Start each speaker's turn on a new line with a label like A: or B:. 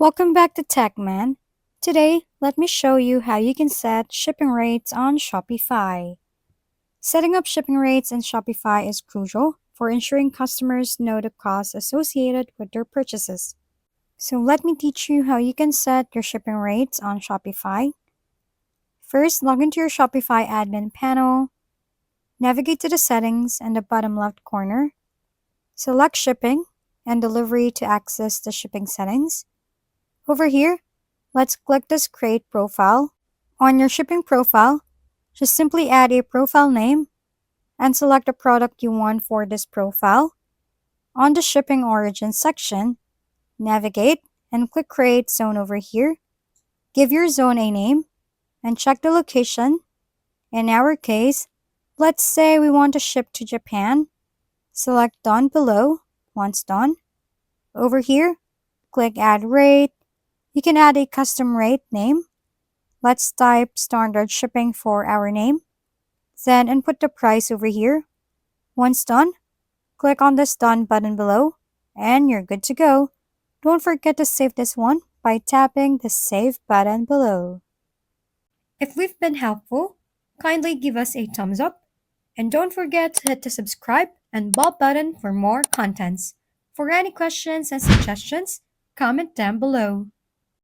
A: Welcome back to TechMan. Today, let me show you how you can set shipping rates on Shopify. Setting up shipping rates in Shopify is crucial for ensuring customers know the costs associated with their purchases. So let me teach you how you can set your shipping rates on Shopify. First, log into your Shopify admin panel, navigate to the settings in the bottom left corner, select shipping and delivery to access the shipping settings. Over here, let's click this Create Profile. On your shipping profile, just simply add a profile name and select the product you want for this profile. On the Shipping Origin section, navigate and click Create Zone over here. Give your zone a name and check the location. In our case, let's say we want to ship to Japan. Select Done below. Once done, over here, click Add Rate. You can add a custom rate name. Let's type standard shipping for our name. Then input the price over here. Once done, click on this Done button below and you're good to go. Don't forget to save this one by tapping the Save button below. If we've been helpful, kindly give us a thumbs up and don't forget to hit the subscribe and bell button for more contents. For any questions and suggestions, comment down below.